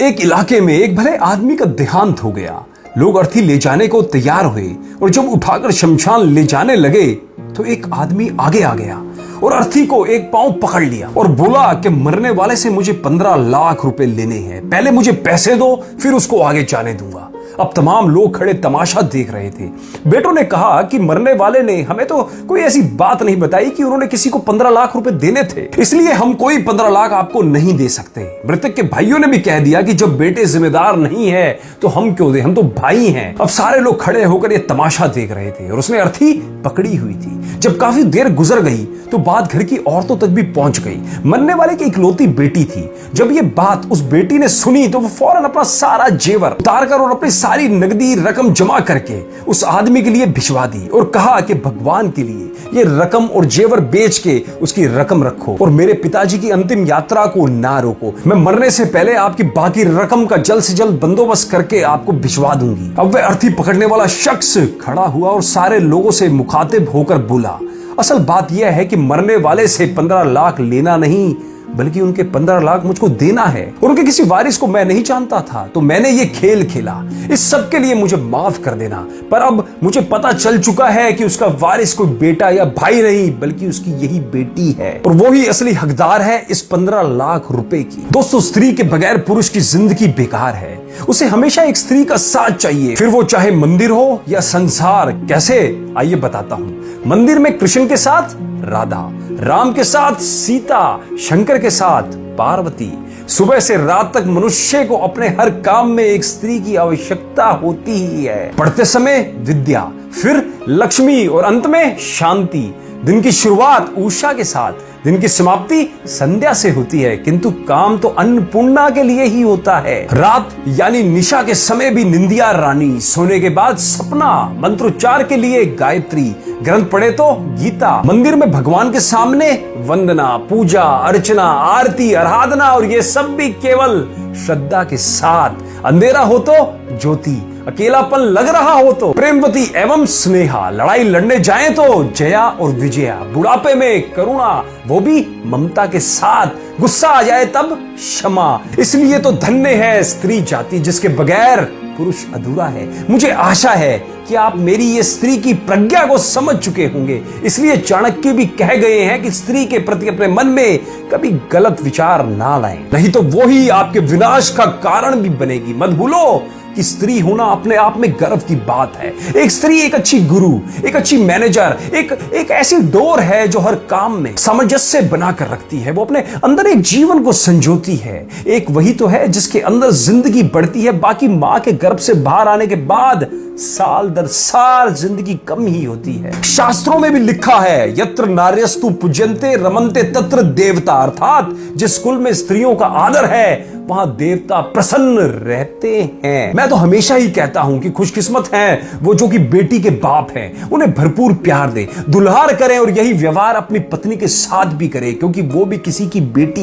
एक इलाके में एक भले आदमी का देहांत हो गया। लोग अर्थी ले जाने को तैयार हुए और जब उठाकर शमशान ले जाने लगे तो एक आदमी आगे आ गया और अर्थी को एक पांव पकड़ लिया और बोला कि मरने वाले से मुझे 15 लाख रुपए लेने हैं, पहले मुझे पैसे दो फिर उसको आगे जाने दूंगा। अब तमाम लोग खड़े तमाशा देख रहे थे। बेटों ने कहा कि मरने वाले ने हमें तो कोई ऐसी बात नहीं बताई कि उन्होंने किसी को 15 लाख रुपए देने थे, इसलिए हम कोई 15 लाख आपको नहीं दे सकते। मृतक के भाइयों ने भी कह दिया कि जब बेटे जिम्मेदार नहीं है तो हम क्यों दे, हम तो भाई हैं। अब सारे लोग खड़े होकर ये तमाशा देख रहे थे और उसने अर्थी पकड़ी हुई थी। जब काफी देर गुजर गई तो बात घर की औरतों तक भी पहुंच गई। मरने वाले की इकलौती बेटी थी। जब ये बात उस बेटी ने सुनी तो वो फौरन अपना सारा जेवर उतारकर और अपनी सारी नकदी रकम जमा करके उस आदमी के लिए भिजवा दी और कहा कि भगवान के लिए ये रकम और जेवर बेच के उसकी रकम रखो और मेरे पिताजी की अंतिम यात्रा को ना रोको। मैं मरने से पहले आपकी बाकी रकम का जल्द से जल्द बंदोबस्त करके आपको भिजवा दूंगी। अब वह अर्थी पकड़ने वाला शख्स खड़ा हुआ और सारे लोगों से मुखातिब होकर बोला, असल बात यह है कि मरने वाले से 15 लाख लेना नहीं बल्कि उनके 15 लाख मुझको देना है और उनके किसी वारिस को मैं नहीं जानता था तो मैंने ये खेल खेला। इस सब के लिए मुझे माफ कर देना, पर अब मुझे पता चल चुका है कि उसका वारिस कोई बेटा या भाई नहीं बल्कि उसकी यही बेटी है और वो ही असली हकदार है इस 15 लाख रुपए की। दोस्तों, स्त्री के बगैर पुरुष की जिंदगी बेकार है। उसे हमेशा एक स्त्री का साथ चाहिए, फिर वो चाहे मंदिर हो या संसार। कैसे, आइए बताता हूं। मंदिर में कृष्ण के साथ राधा, राम के साथ सीता, शंकर के साथ पार्वती। सुबह से रात तक मनुष्य को अपने हर काम में एक स्त्री की आवश्यकता होती ही है। पढ़ते समय विद्या, फिर लक्ष्मी और अंत में शांति। दिन की शुरुआत उषा के साथ, दिन की समाप्ति संध्या से होती है, किंतु काम तो अन्नपूर्णा के लिए ही होता है। रात यानी निशा के समय भी निंदिया रानी, सोने के बाद सपना, मंत्रोच्चार के लिए गायत्री, ग्रंथ पढ़े तो गीता। मंदिर में भगवान के सामने वंदना, पूजा, अर्चना, आरती, आराधना और ये सब भी केवल श्रद्धा के साथ। अंधेरा हो तो ज्योति, अकेलापन लग रहा हो तो प्रेमवती एवं स्नेहा, लड़ाई लड़ने जाएं तो जया और विजया, बुढ़ापे में करुणा वो भी ममता के साथ, गुस्सा आ जाए तब क्षमा। इसलिए तो धन्य है स्त्री जाति जिसके बगैर पुरुष अधूरा है। मुझे आशा है कि आप मेरी ये स्त्री की प्रज्ञा को समझ चुके होंगे। इसलिए चाणक्य भी कह गए हैं कि स्त्री के प्रति अपने मन में कभी गलत विचार ना लाएं, नहीं तो वो ही आपके विनाश का कारण भी बनेगी। मत भूलो कि स्त्री होना अपने आप में गर्व की बात है। एक स्त्री एक अच्छी गुरु, एक अच्छी मैनेजर, एक ऐसी डोर है जो हर काम में सामंजस्य बनाकर रखती है। वो अपने अंदर एक जीवन को संजोती है। एक वही तो है जिसके अंदर जिंदगी बढ़ती है। बाकी माँ के गर्भ से बाहर आने के बाद साल दर साल जिंदगी कम ही होती है। शास्त्रों में भी लिखा है, यत्र नार्यस्तु पूज्यन्ते रमन्ते तत्र देवता, अर्थात जिस कुल में स्त्रियों का आदर है वहां देवता प्रसन्न रहते हैं। मैं तो हमेशा ही कहता हूं कि खुशकिस्मत हैं वो जो कि बेटी के बाप हैं। उन्हें भरपूर प्यार दें, दुलार करें और यही व्यवहार अपनी पत्नी के साथ भी करें, क्योंकि वो भी किसी की बेटी